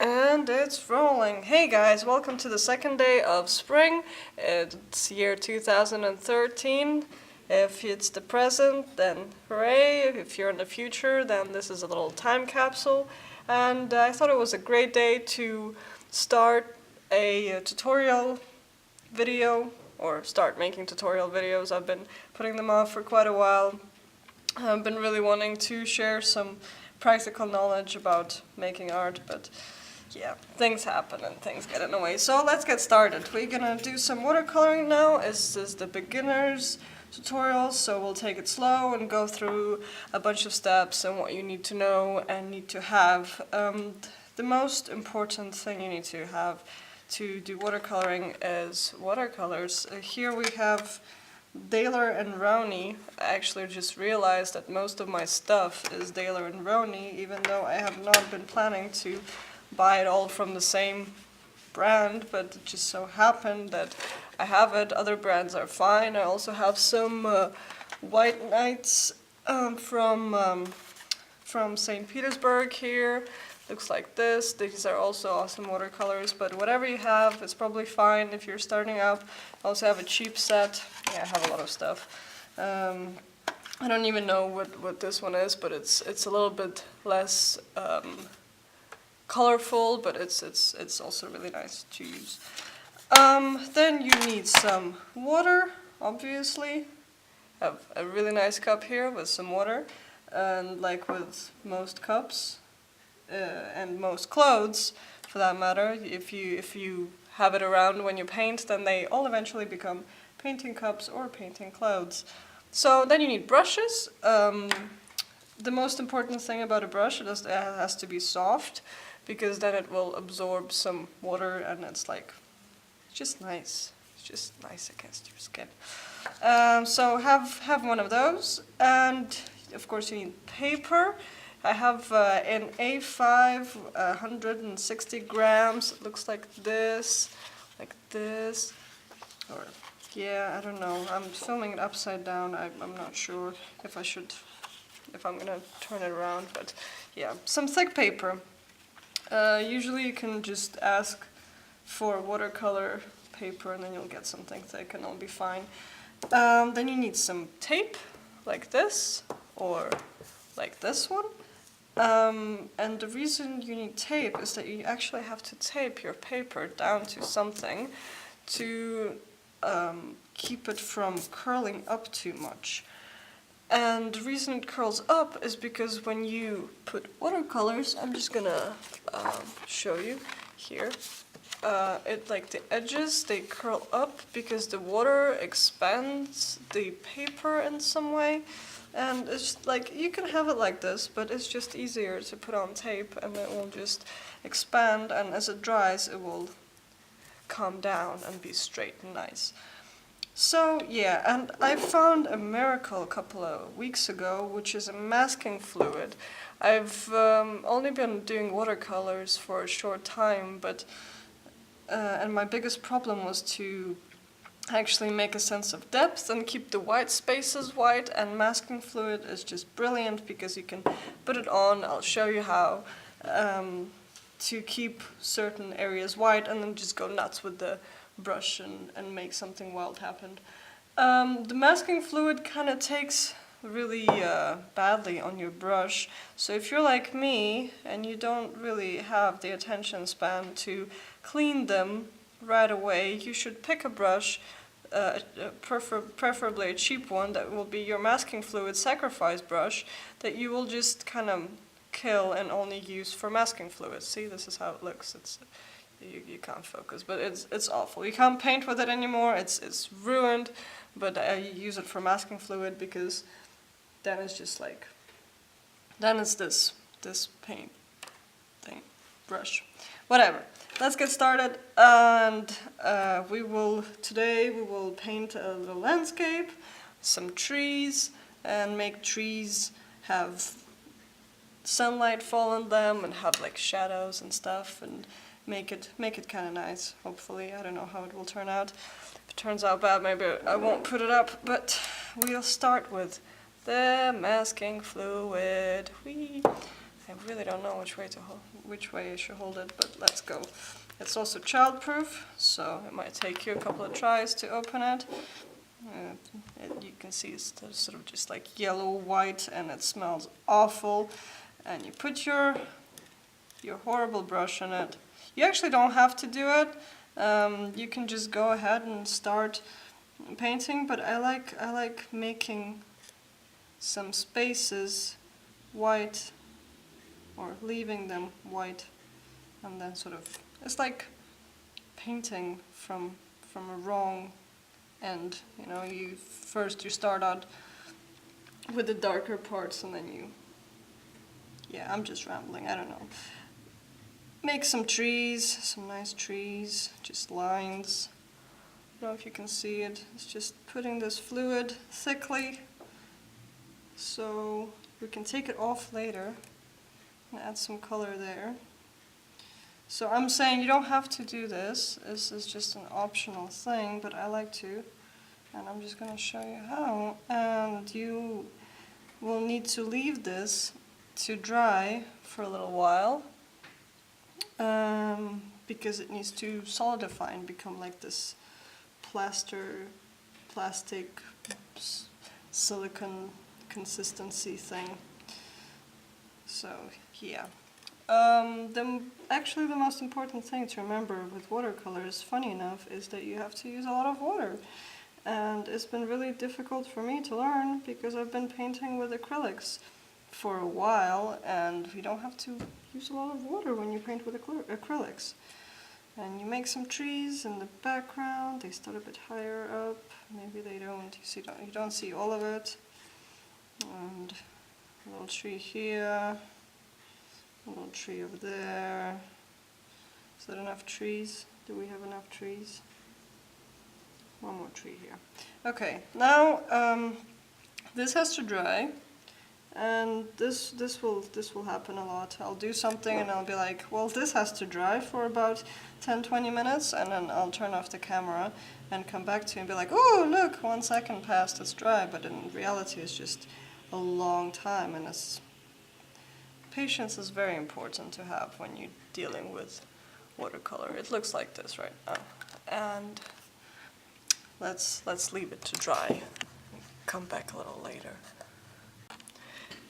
And it's rolling. Hey guys, welcome to the second day of spring. It's year 2013. If it's the present, then hooray. If you're in the future, then this is a little time capsule. And I thought it was a great day to start a tutorial video, or start making tutorial videos. I've been putting them off for quite a while. I've been really wanting to share some practical knowledge about making art, but yeah, things happen and things get in the way. So let's get started. We're gonna do some watercoloring now. This is the beginner's tutorial, so we'll take it slow and go through a bunch of steps and what you need to know and need to have. The most important thing you need to have to do watercoloring is watercolors. Here we have Daler and Rowney. I actually just realized that most of my stuff is Daler and Rowney, even though I have not been planning to buy it all from the same brand, but it just so happened that I have it. Other brands are fine. I also have some White Knights from St. Petersburg here. Looks like this. These are also awesome watercolors, but whatever you have is probably fine if you're starting out. I also have a cheap set. Yeah, I have a lot of stuff. I don't even know what this one is, but it's a little bit less colorful, but it's also really nice to use. Then you need some water, obviously. I have a really nice cup here with some water, and like with most cups and most clothes, for that matter, if you have it around when you paint, then they all eventually become painting cups or painting clothes. So then you need brushes. The most important thing about a brush is it has to be soft, because then it will absorb some water, and it's just nice. It's just nice against your skin. So have one of those, and of course you need paper. I have an A5, 160 grams. It looks like this, or yeah, I don't know. I'm filming it upside down. I'm not sure if I'm gonna turn it around, but yeah, some thick paper. Usually you can just ask for watercolor paper and then you'll get something thick and it'll be fine. Then you need some tape, like this, or like this one. And the reason you need tape is that you actually have to tape your paper down to something to keep it from curling up too much. And the reason it curls up is because when you put watercolors, I'm just gonna show you here. The edges, they curl up because the water expands the paper in some way. And it's like, you can have it like this, but it's just easier to put on tape and it will just expand, and as it dries, it will calm down and be straight and nice. So yeah, and I found a miracle a couple of weeks ago, which is a masking fluid. I've only been doing watercolors for a short time, but and my biggest problem was to actually make a sense of depth and keep the white spaces white, and masking fluid is just brilliant because you can put it on. I'll show you how to keep certain areas white and then just go nuts with the brush and make something wild happen. The masking fluid kind of takes really badly on your brush, so if you're like me and you don't really have the attention span to clean them right away, you should pick a brush, preferably a cheap one that will be your masking fluid sacrifice brush, that you will just kind of kill and only use for masking fluid. See, this is how it looks. You can't focus, but it's awful. You can't paint with it anymore. It's ruined. But I use it for masking fluid because then it's just like, then it's this paint thing, brush, whatever. Let's get started, and today we will paint a little landscape, some trees, and make trees have sunlight fall on them and have like shadows and stuff, and make it kind of nice, hopefully. I don't know how it will turn out. If it turns out bad, maybe I won't put it up, but we'll start with the masking fluid. I really don't know which way I should hold it, but let's go. It's also childproof, so it might take you a couple of tries to open it. You can see it's sort of just like yellow white, and it smells awful. And you put your horrible brush in it. You actually don't have to do it. You can just go ahead and start painting, but I like making some spaces white, or leaving them white, and then sort of, it's like painting from a wrong end. You know, you start out with the darker parts, and then yeah, I'm just rambling, I don't know. Make some trees, some nice trees, just lines. I don't know if you can see it. It's just putting this fluid thickly so we can take it off later and add some color there. So I'm saying you don't have to do this. This is just an optional thing, but I like to. And I'm just going to show you how. And you will need to leave this to dry for a little while, because it needs to solidify and become like this plastic silicone consistency thing. So yeah. Actually the most important thing to remember with watercolors, funny enough, is that you have to use a lot of water. And it's been really difficult for me to learn because I've been painting with acrylics for a while, and you don't have to use a lot of water when you paint with acrylics. And you make some trees in the background. They start a bit higher up. Maybe they don't. You don't see all of it. And a little tree here. A little tree over there. Is that enough trees? Do we have enough trees? One more tree here. Okay, now this has to dry, and this will happen a lot. I'll do something and I'll be like, well, this has to dry for about 10-20 minutes, and then I'll turn off the camera and come back to you and be like, oh, look, 1 second passed, it's dry. But in reality, it's just a long time, and patience is very important to have when you're dealing with watercolor. It looks like this right now, and let's leave it to dry. Come back a little later.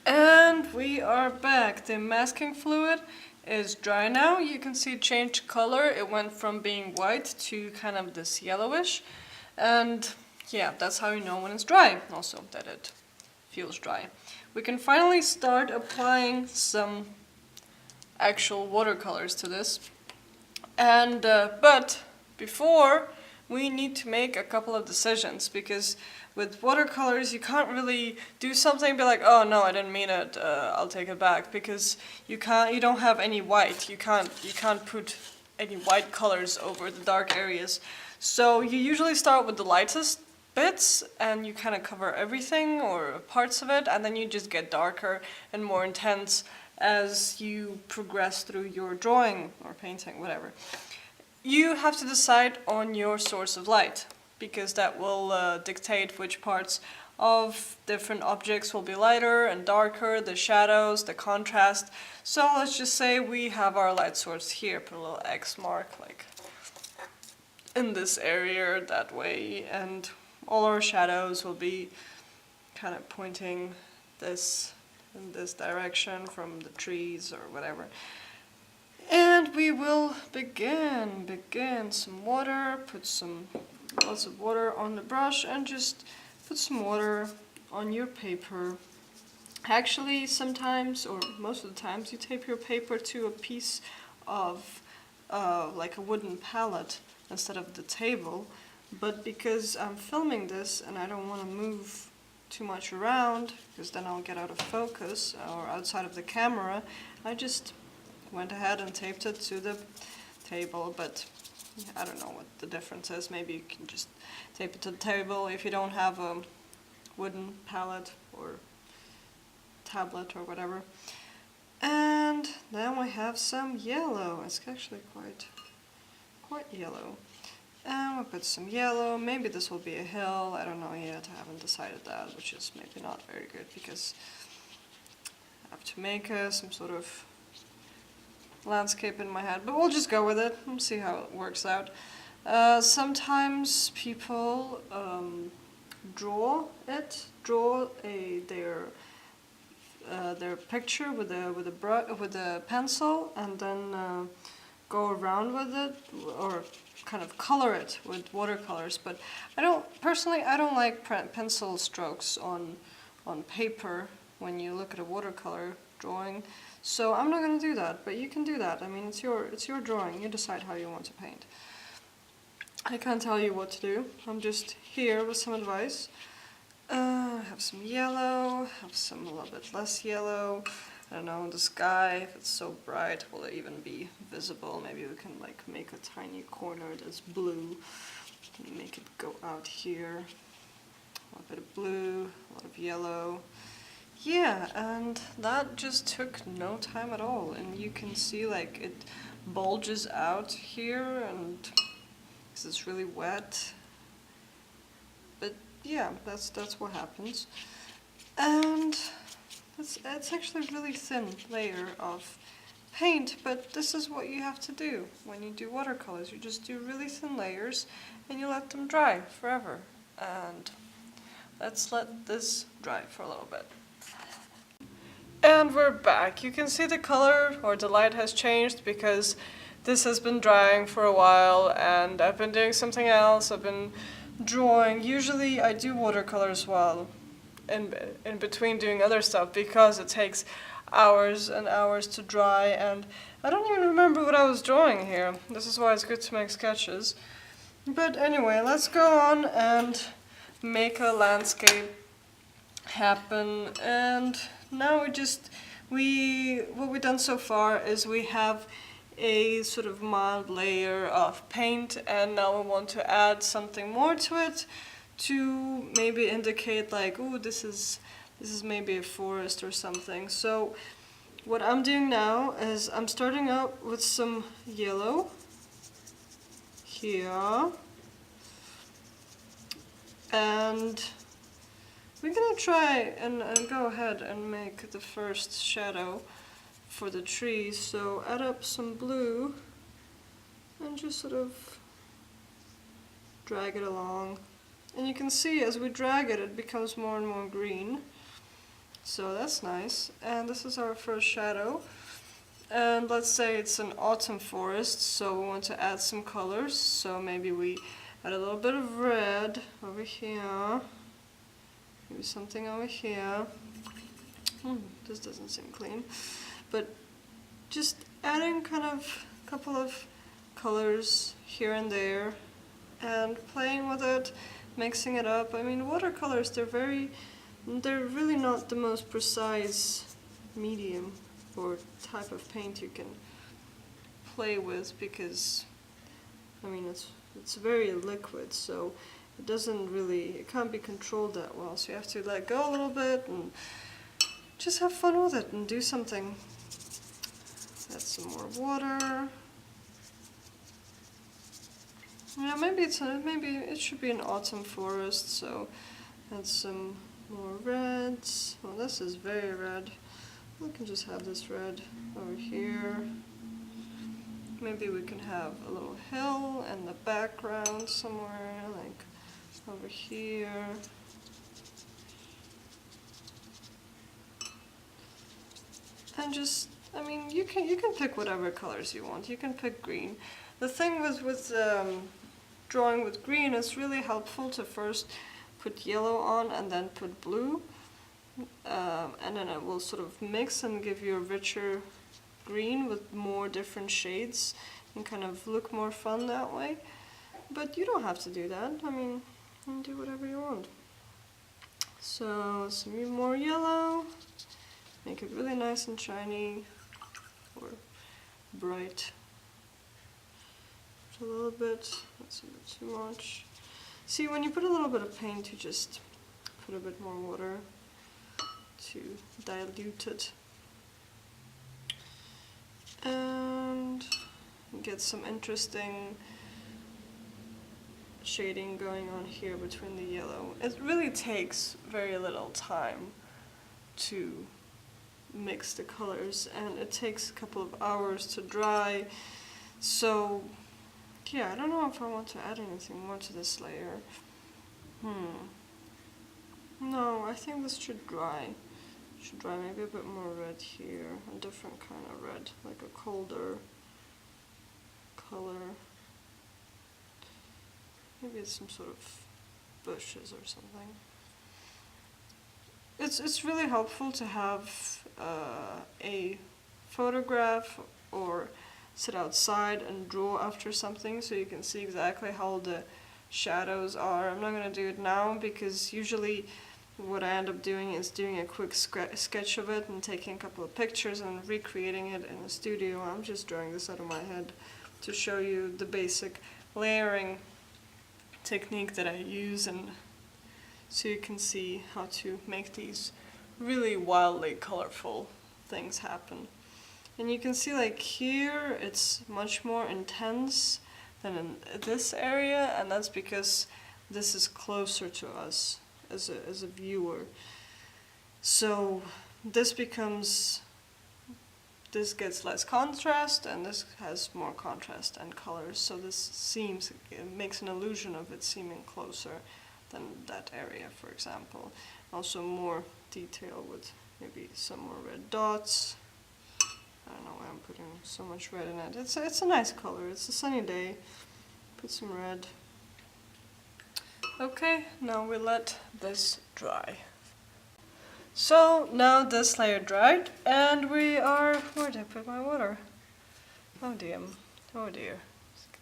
And we are back. The masking fluid is dry now. You can see it changed color. It went from being white to kind of this yellowish. And yeah, that's how you know when it's dry. Also that it feels dry. We can finally start applying some actual watercolors to this. And but before, we need to make a couple of decisions, because with watercolors you can't really do something and be like, oh no, I didn't mean it, I'll take it back, because you don't have any white. You can't put any white colors over the dark areas. So you usually start with the lightest bits and you kind of cover everything or parts of it, and then you just get darker and more intense as you progress through your drawing or painting, whatever. You have to decide on your source of light, because that will dictate which parts of different objects will be lighter and darker, the shadows, the contrast. So let's just say we have our light source here, put a little X mark like in this area that way, and all our shadows will be kind of pointing in this direction from the trees or whatever. And we will begin some water, put lots of water on the brush, and just put some water on your paper. Actually, sometimes, or most of the times, you tape your paper to a piece of like a wooden pallet instead of the table. But because I'm filming this and I don't want to move too much around, because then I'll get out of focus or outside of the camera, I just went ahead and taped it to the table. But I don't know what the difference is. Maybe you can just tape it to the table if you don't have a wooden pallet or tablet or whatever. And then we have some yellow. It's actually quite yellow. And we'll put some yellow. Maybe this will be a hill. I don't know yet. I haven't decided that, which is maybe not very good, because have to make some sort of landscape in my head, but we'll just go with it and see how it works out. Sometimes people draw their picture with a pencil, and then go around with it, or kind of color it with watercolors. But I don't like pencil strokes on paper when you look at a watercolor drawing. So I'm not going to do that, but you can do that. I mean, it's your drawing. You decide how you want to paint. I can't tell you what to do. I'm just here with some advice. Have some yellow, have some a little bit less yellow. I don't know, the sky, if it's so bright, will it even be visible? Maybe we can like make a tiny corner that's blue. Make it go out here. A little bit of blue, a lot of yellow. Yeah, and that just took no time at all. And you can see like it bulges out here, and because it's really wet. But yeah, that's what happens. And it's actually a really thin layer of paint, but this is what you have to do when you do watercolors. You just do really thin layers and you let them dry forever. And let's let this dry for a little bit. And we're back. You can see the color or the light has changed because this has been drying for a while and I've been doing something else. I've been drawing. Usually I do watercolors while in between doing other stuff because it takes hours and hours to dry, and I don't even remember what I was drawing here. This is why it's good to make sketches. But anyway, let's go on and make a landscape happen. And now what we've done so far is we have a sort of mild layer of paint, and now we want to add something more to it to maybe indicate like, oh, this is maybe a forest or something. So what I'm doing now is I'm starting out with some yellow here, and we're gonna try and go ahead and make the first shadow for the trees. So add up some blue and just sort of drag it along. And you can see as we drag it, it becomes more and more green. So that's nice. And this is our first shadow. And let's say it's an autumn forest, so we want to add some colors. So maybe we add a little bit of red over here. Maybe something over here. This doesn't seem clean. But just adding kind of a couple of colors here and there and playing with it, mixing it up. I mean, watercolors, they're really not the most precise medium or type of paint you can play with, because I mean it's very liquid, so it can't be controlled that well. So you have to let go a little bit and just have fun with it and do something. Add some more water. Yeah, maybe it should be an autumn forest, so add some more reds. Well, this is very red. We can just have this red over here. Maybe we can have a little hill in the background somewhere, like over here. And just, I mean, you can pick whatever colors you want. You can pick green. The thing with drawing with green, it's really helpful to first put yellow on and then put blue, and then it will sort of mix and give you a richer green with more different shades and kind of look more fun that way. But you don't have to do that. I mean, you can do whatever you want. So some more yellow, make it really nice and shiny or bright. A little bit, that's a bit too much. See, when you put a little bit of paint, you just put a bit more water to dilute it. And get some interesting shading going on here between the yellow. It really takes very little time to mix the colors, and it takes a couple of hours to dry. So yeah, I don't know if I want to add anything more to this layer. No, I think this should dry. Should dry maybe a bit more red here, a different kind of red, like a colder color. Maybe it's some sort of bushes or something. It's really helpful to have a photograph or sit outside and draw after something so you can see exactly how the shadows are. I'm not going to do it now because usually what I end up doing is doing a quick sketch of it and taking a couple of pictures and recreating it in the studio. I'm just drawing this out of my head to show you the basic layering technique that I use, and so you can see how to make these really wildly colorful things happen. And you can see like here it's much more intense than in this area, and that's because this is closer to us as a viewer. So this gets less contrast, and this has more contrast and colors. So it makes an illusion of it seeming closer than that area, for example. Also more detail with maybe some more red dots. I don't know why I'm putting so much red in it. It's a nice color. It's a sunny day. Put some red. Okay, now we let this dry. So now this layer dried, and we are, where did I put my water? Oh dear, oh dear.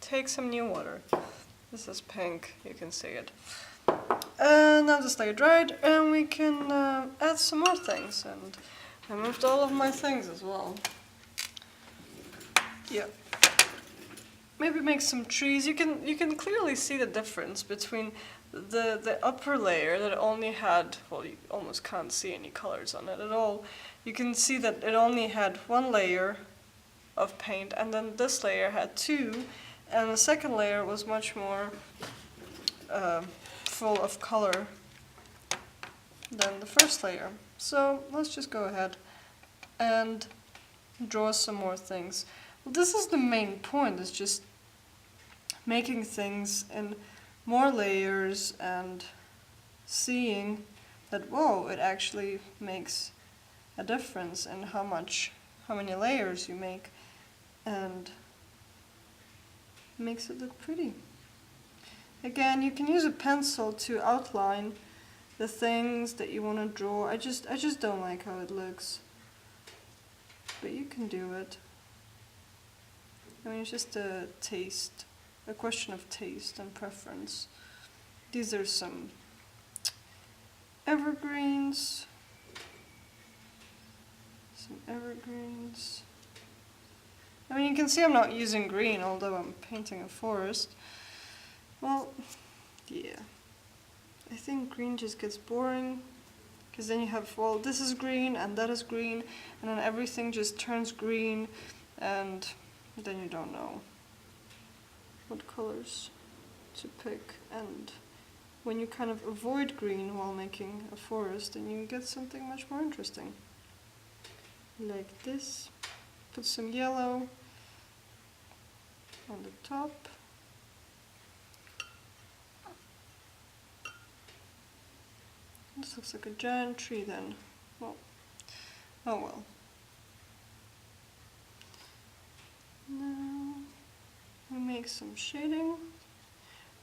Take some new water. This is pink, you can see it. And now this layer dried, and we can add some more things. And I moved all of my things as well. Yeah. Maybe make some trees. You can clearly see the difference between the upper layer that only had, well, you almost can't see any colors on it at all. You can see that it only had one layer of paint, and then this layer had two, and the second layer was much more full of color than the first layer. So let's just go ahead and draw some more things. Well, this is the main point, is just making things in more layers and seeing that, whoa, it actually makes a difference in how many layers you make, and makes it look pretty. Again, you can use a pencil to outline the things that you want to draw. I just don't like how it looks, but you can do it. I mean, it's just a question of taste and preference. These are some evergreens. I mean, you can see I'm not using green, although I'm painting a forest. Well, yeah. I think green just gets boring, because then you have, well, this is green and that is green, and then everything just turns green, and then you don't know what colors to pick. And when you kind of avoid green while making a forest, then you get something much more interesting. Like this. Put some yellow on the top. This looks like a giant tree then. Well, oh well. Now we make some shading.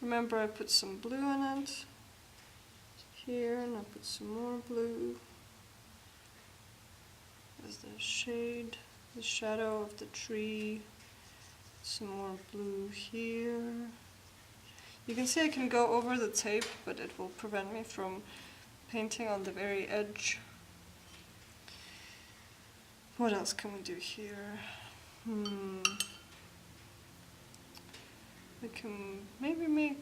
Remember, I put some blue in it here, and I put some more blue as the shade, the shadow of the tree. Some more blue here. You can see I can go over the tape, but it will prevent me from painting on the very edge. What else can we do here? We can maybe we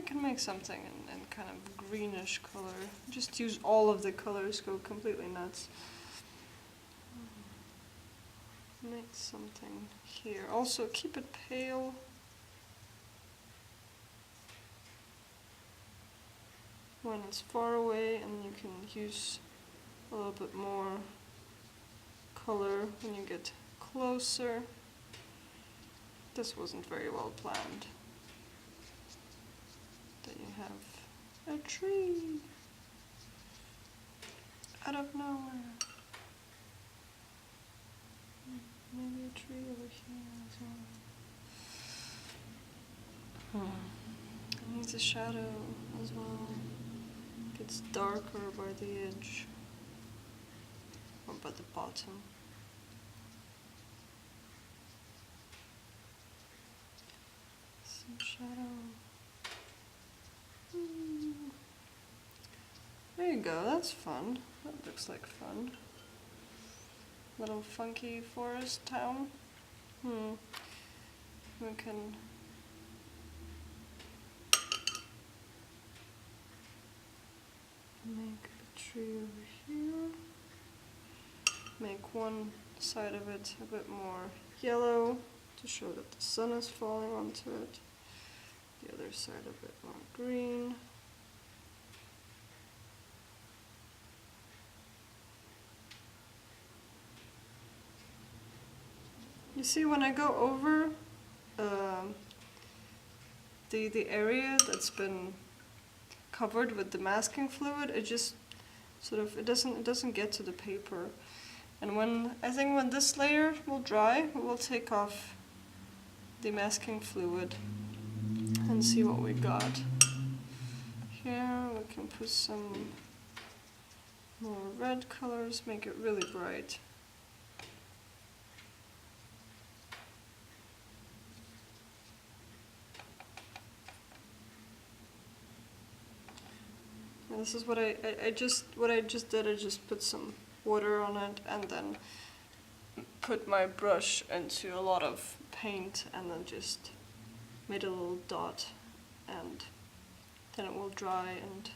can make something in kind of greenish color. Just use all of the colors, go completely nuts. Make something here. Also keep it pale. When it's far away, and you can use a little bit more color when you get closer. This wasn't very well planned. Then you have a tree out of nowhere. Maybe a tree over here as well. It needs a shadow as well. Gets darker by the edge or by the bottom. Some shadow. There you go, that's fun. That looks like fun. Little funky forest town. We can make a tree over here. Make one side of it a bit more yellow to show that the sun is falling onto it. The other side a bit more green. You see, when I go over the area that's been covered with the masking fluid, it just sort of it doesn't get to the paper. And when this layer will dry, we'll take off the masking fluid and see what we got. Here we can put some more red colors, make it really bright. And this is what I just did. I just put some water on it and then put my brush into a lot of paint and then just made a little dot, and then it will dry and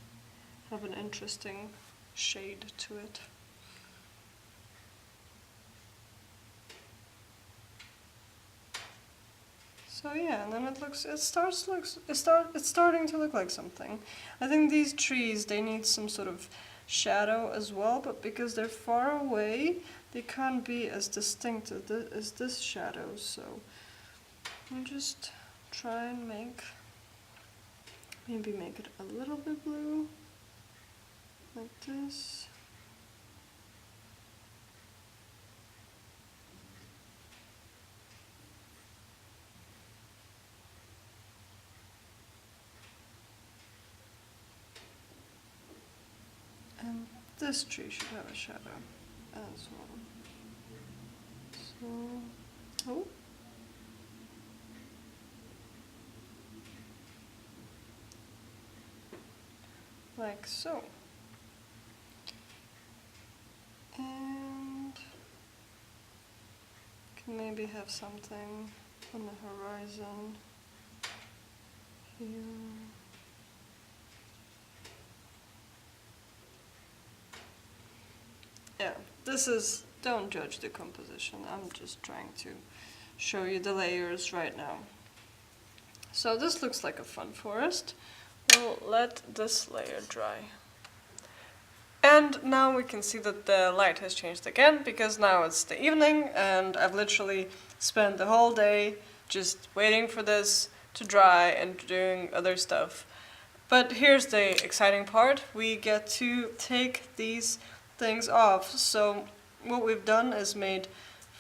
have an interesting shade to it. So yeah, and then it's starting to look like something. I think these trees, they need some sort of shadow as well, but because they're far away, they can't be as distinct as this shadow. So I'll just try and maybe make it a little bit blue, like this. And this tree should have a shadow as well. So, oh. Like so. And can maybe have something on the horizon here. Yeah, don't judge the composition, I'm just trying to show you the layers right now. So this looks like a fun forest. We'll let this layer dry. And now we can see that the light has changed again, because now it's the evening and I've literally spent the whole day just waiting for this to dry and doing other stuff. But here's the exciting part. We get to take these things off. So what we've done is made,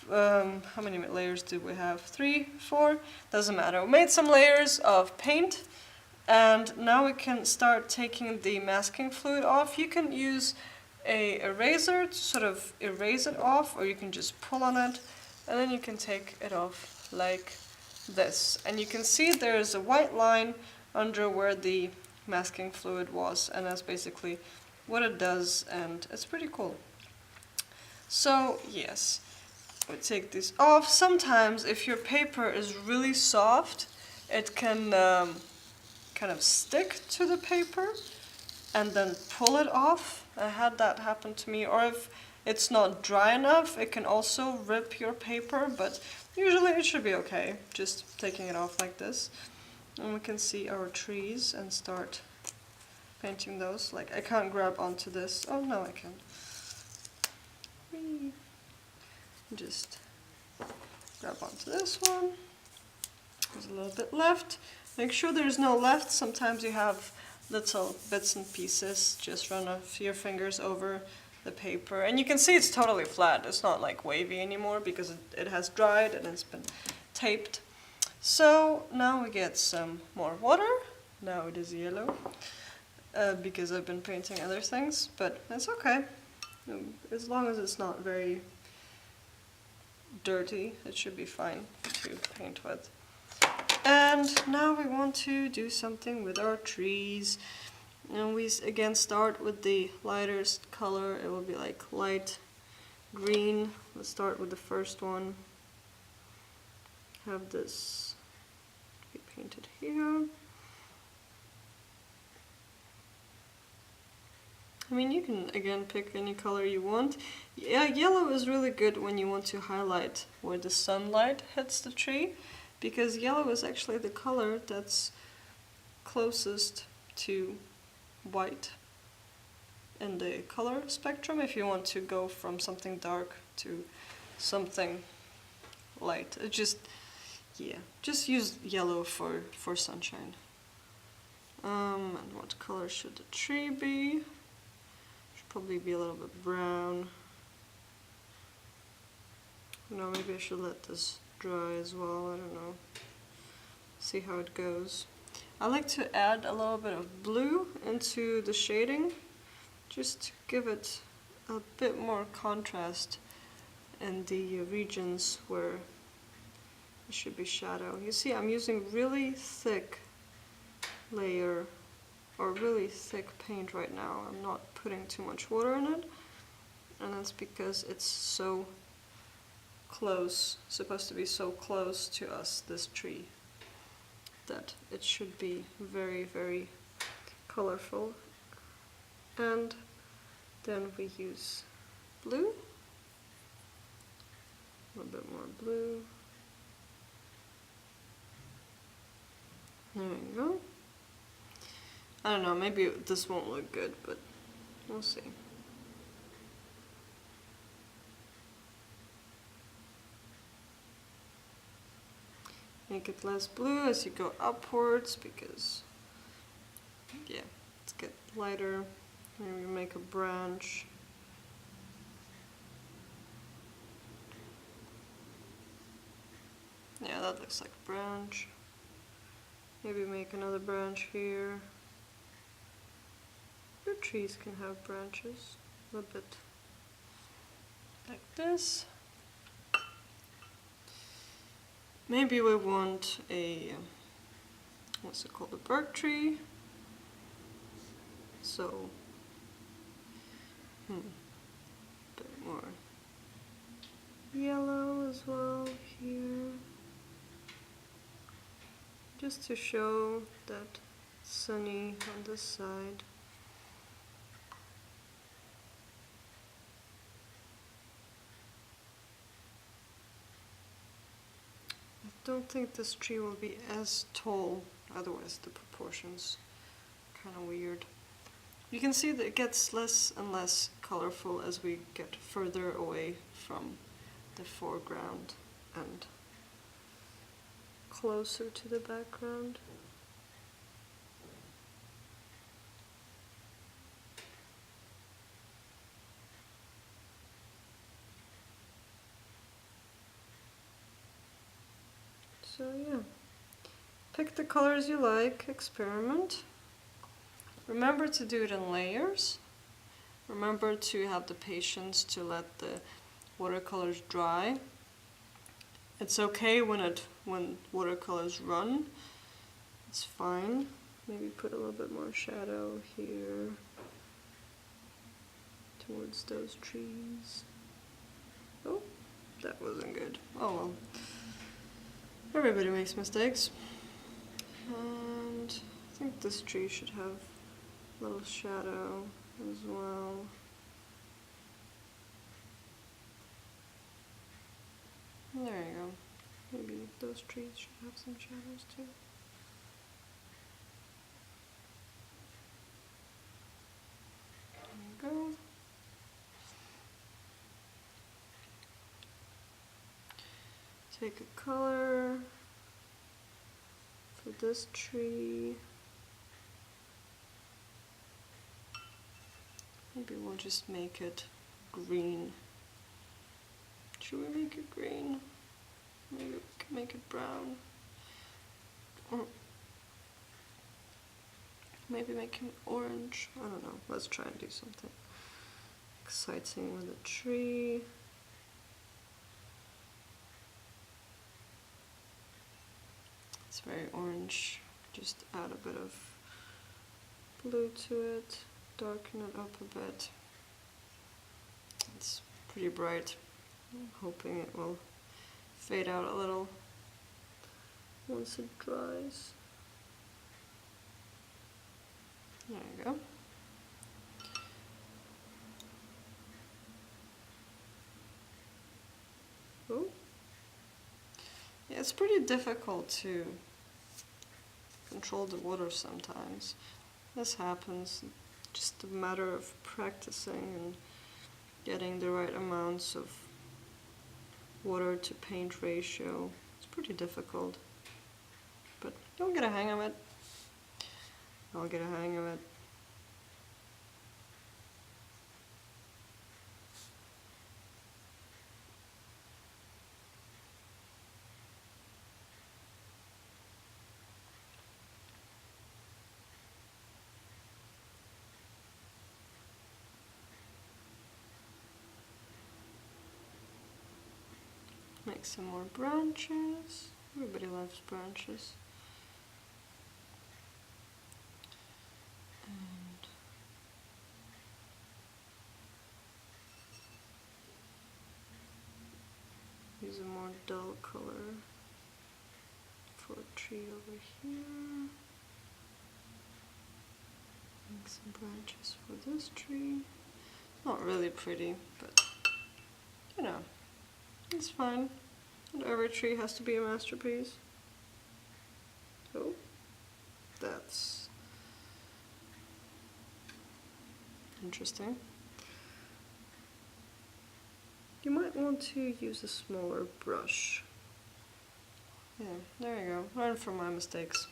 how many layers do we have? 3, 4? Doesn't matter. We made some layers of paint, and now we can start taking the masking fluid off. You can use a eraser to sort of erase it off, or you can just pull on it, and then you can take it off like this. And you can see there's a white line under where the masking fluid was, and that's basically what it does, and it's pretty cool. So yes, we take this off. Sometimes if your paper is really soft, it can kind of stick to the paper and then pull it off. I had that happen to me. Or if it's not dry enough, it can also rip your paper, but usually it should be okay, just taking it off like this. And we can see our trees and start painting those. Like, I can't grab onto this. Oh no, I can. just grab onto this one. There's a little bit left. Make sure there's no left. Sometimes you have little bits and pieces. Just run your fingers over the paper. And you can see it's totally flat. It's not like wavy anymore because it has dried and it's been taped. So now we get some more water. Now it is yellow because I've been painting other things, but it's okay. As long as it's not very dirty, it should be fine to paint with. And now we want to do something with our trees. And we again start with the lightest color. It will be like light green. Let's start with the first one. Have this be painted here. I mean, you can again pick any color you want. Yeah, yellow is really good when you want to highlight where the sunlight hits the tree, because yellow is actually the color that's closest to white in the color spectrum. If you want to go from something dark to something light, it just use yellow for sunshine. And what color should the tree be? Should probably be a little bit brown. No, maybe I should let this dry as well. I don't know. See how it goes. I like to add a little bit of blue into the shading, just to give it a bit more contrast in the regions where it should be shadow. You see, I'm using really thick layer or really thick paint right now. I'm not putting too much water in it, and that's because it's so close, supposed to be so close to us, this tree, that it should be very, very colorful. And then we use blue, a little bit more blue. There we go. I don't know, maybe this won't look good, but we'll see. Make it less blue as you go upwards, because, yeah, let's get lighter. Maybe make a branch. Yeah, that looks like a branch. Maybe make another branch here. Your trees can have branches, a little bit like this. Maybe we want a, what's it called, a birch tree. So, a bit more yellow as well here. Just to show that sunny on this side. I don't think this tree will be as tall, otherwise the proportions are kind of weird. You can see that it gets less and less colorful as we get further away from the foreground and closer to the background. So yeah, pick the colors you like, experiment. Remember to do it in layers. Remember to have the patience to let the watercolors dry. It's okay when watercolors run. It's fine. Maybe put a little bit more shadow here towards those trees. Oh, that wasn't good. Oh well. Everybody makes mistakes. And I think this tree should have a little shadow as well. There you go. Maybe those trees should have some shadows too. There you go. Pick a color for this tree. Maybe we'll just make it green. Should we make it green? Maybe we can make it brown. Or maybe make him orange. I don't know. Let's try and do something exciting with a tree. It's very orange. Just add a bit of blue to it. Darken it up a bit. It's pretty bright. I'm hoping it will fade out a little once it dries. There you go. Oh. Yeah, it's pretty difficult to control the water sometimes. This happens. Just a matter of practicing and getting the right amounts of water to paint ratio. It's pretty difficult, but you'll get a hang of it. I'll get a hang of it. Make some more branches. Everybody loves branches. And use a more dull color for a tree over here. Make some branches for this tree. Not really pretty, but you know. It's fine. Not every tree has to be a masterpiece. Oh, that's interesting. You might want to use a smaller brush. Yeah, there you go. Learn from my mistakes.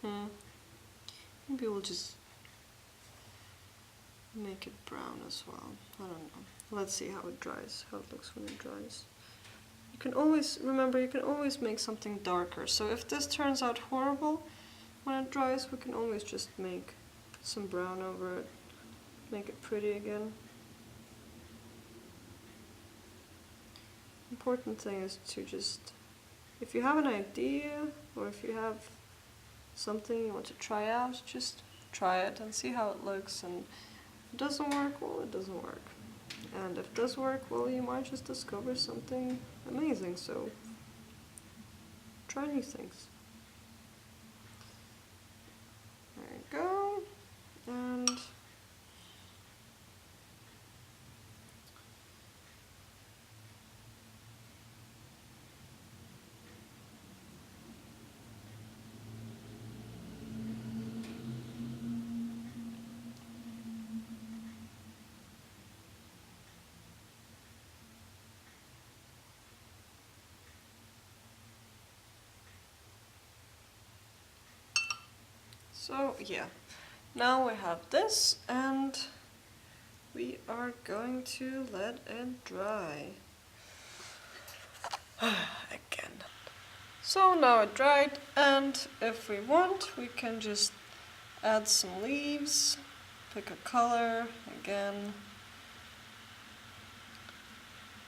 Maybe we'll just make it brown as well. I don't know. Let's see how it dries, how it looks when it dries. You can always, remember, you can always make something darker. So if this turns out horrible when it dries, we can always just put some brown over it, make it pretty again. Important thing is to just, if you have an idea or if you have something you want to try out, just try it and see how it looks. And if it doesn't work, well, it doesn't work. And if it does work, well, you might just discover something amazing. So try new things. There you go. And so yeah, now we have this and we are going to let it dry again. So now it dried, and if we want, we can just add some leaves, pick a color again,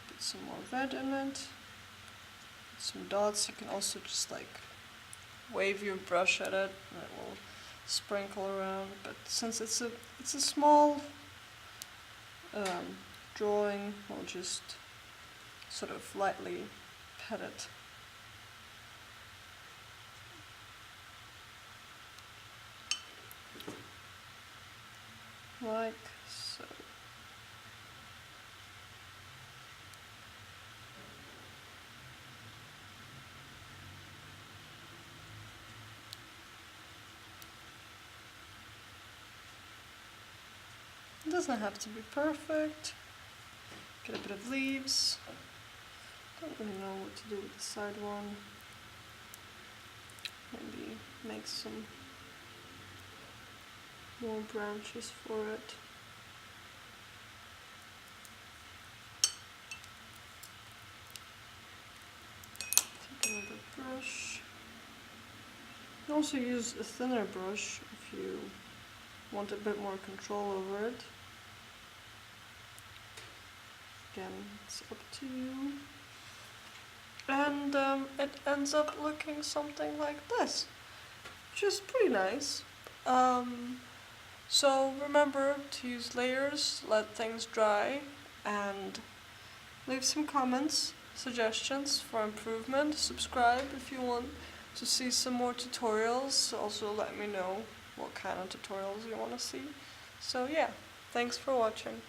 put some more red in it, some dots. You can also just like wave your brush at it and it will sprinkle around, but since it's a small drawing, we'll just sort of lightly pet it. Like so. It doesn't have to be perfect. Get a bit of leaves. Don't really know what to do with the side one. Maybe make some more branches for it. Take another brush. You can also use a thinner brush if you want a bit more control over it. Again, it's up to you. And it ends up looking something like this, which is pretty nice. So remember to use layers, let things dry, and leave some comments, suggestions for improvement. Subscribe if you want to see some more tutorials. Also let me know what kind of tutorials you want to see. So yeah, thanks for watching.